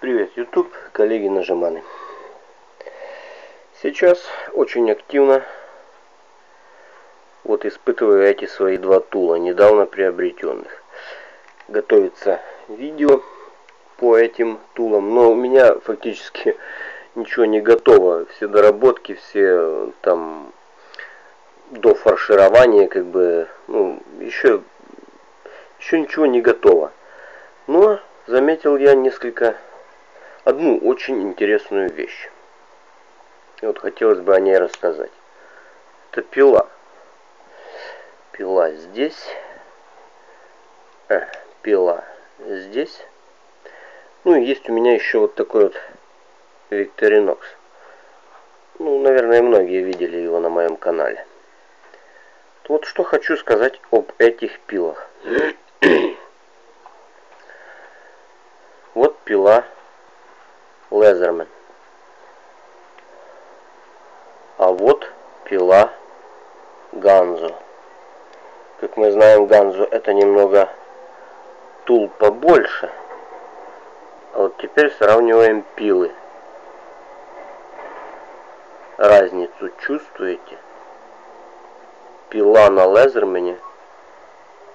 Привет, YouTube, коллеги нажиманы. Сейчас очень активно испытываю эти свои два тула, недавно приобретенных. Готовится видео по этим тулам, но у меня фактически ничего не готово. Все доработки, все там до фарширования, еще ничего не готово. Но заметил я одну очень интересную вещь. И хотелось бы о ней рассказать. Это пила. Пила здесь. Пила здесь. Ну и есть у меня еще такой Victorinox. Наверное, многие видели его на моем канале. Что хочу сказать об этих пилах. Вот пила Leatherman. А вот пила Ганзо. Как мы знаем, Ганзо это немного тул побольше. А теперь сравниваем пилы. Разницу чувствуете? Пила на Leatherman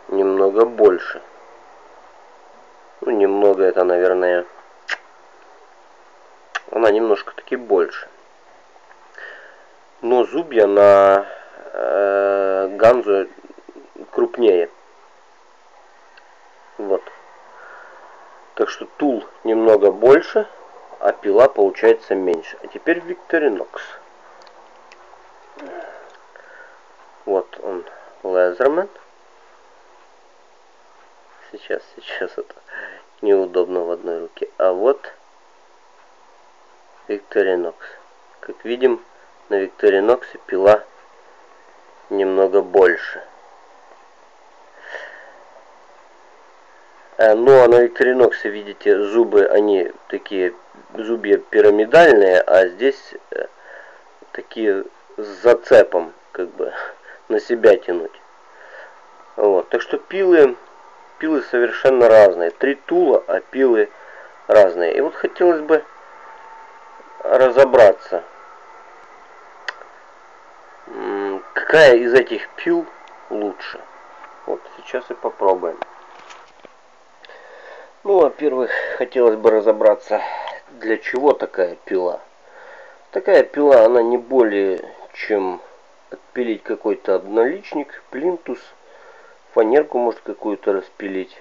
немного больше. Немного это, наверное, она немножко таки больше. Но зубья на Ганзо крупнее. Так что тул немного больше, а пила получается меньше. А теперь Victorinox. Вот он, Leatherman. Сейчас это неудобно в одной руке. А вот Victorinox. Как видим, на Victorinox пила немного больше. А на Victorinox, видите, зубы, они такие, зубья пирамидальные, а здесь такие с зацепом, на себя тянуть. Так что пилы совершенно разные. 3 тула, а пилы разные. И хотелось бы разобраться, какая из этих пил лучше. Сейчас и попробуем. Во-первых, хотелось бы разобраться, для чего такая пила. Такая пила, она не более чем отпилить какой-то обналичник, плинтус, фанерку может какую-то распилить,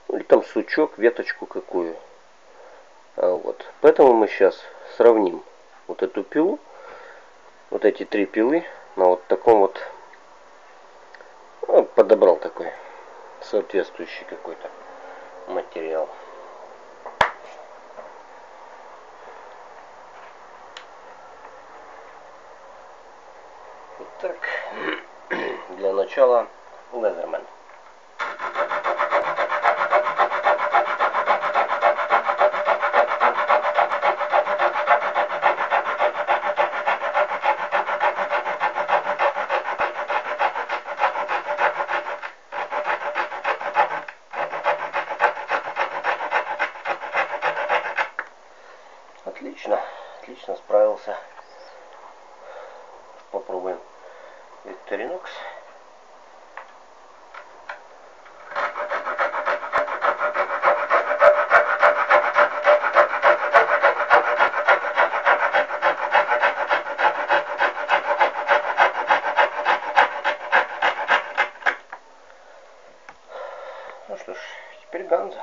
или там сучок, веточку какую. Поэтому мы сейчас сравним эту пилу, эти 3 пилы на таком подобрал такой соответствующий какой-то материал. Итак, для начала Leatherman. Отлично справился. Попробуем Victorinox. Что ж, теперь Ганзо.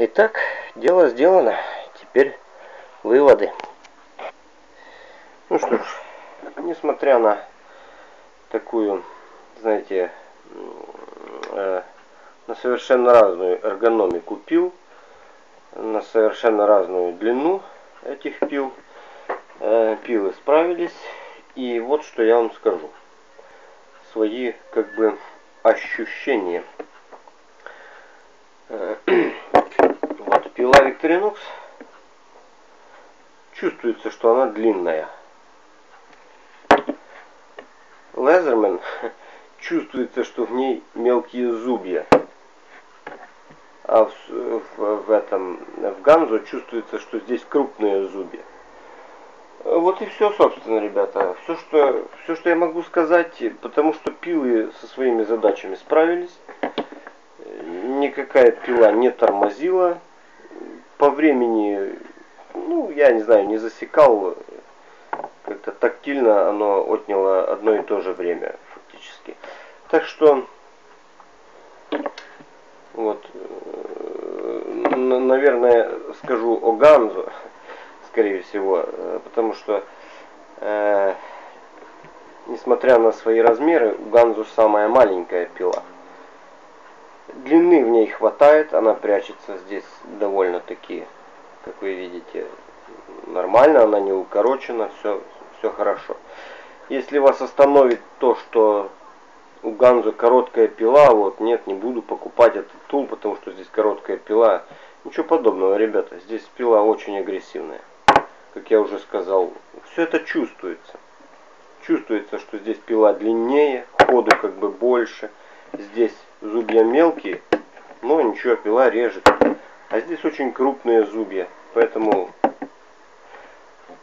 Итак, дело сделано. Теперь выводы. Что ж, несмотря на такую, знаете, на совершенно разную эргономику пил, на совершенно разную длину этих пил, пилы справились. И что я вам скажу. Свои, ощущение. Вот пила Victorinox. Чувствуется, что она длинная. Leatherman чувствуется, что в ней мелкие зубья. А в Ганзо чувствуется, что здесь крупные зубья. Вот и все, собственно, ребята. Все, что я могу сказать, потому что пилы со своими задачами справились. Никакая пила не тормозила. По времени, ну, я не знаю, не засекал. Как-то тактильно оно отняло одно и то же время, фактически. Так что, вот, наверное, скажу о Ганзо, скорее всего, потому что, несмотря на свои размеры, у Ганзо самая маленькая пила. Длины в ней хватает, она прячется здесь довольно-таки, как вы видите, нормально, она не укорочена, все хорошо. Если вас остановит то, что у Ганзо короткая пила, вот нет, не буду покупать этот тул, потому что здесь короткая пила. Ничего подобного, ребята, здесь пила очень агрессивная. Как я уже сказал, все это чувствуется. Чувствуется, что здесь пила длиннее, ходу как бы больше. Здесь зубья мелкие, но ничего, пила режет. А здесь очень крупные зубья, поэтому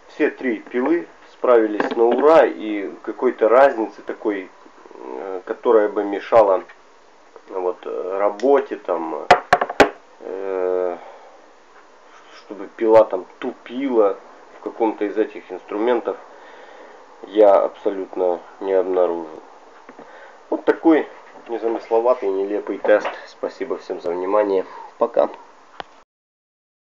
все три пилы справились на ура, и какой-то разницы такой, которая бы мешала вот работе там, чтобы пила там тупила в каком-то из этих инструментов, я абсолютно не обнаружил. Вот такой незамысловатый, нелепый тест. Спасибо всем за внимание. Пока.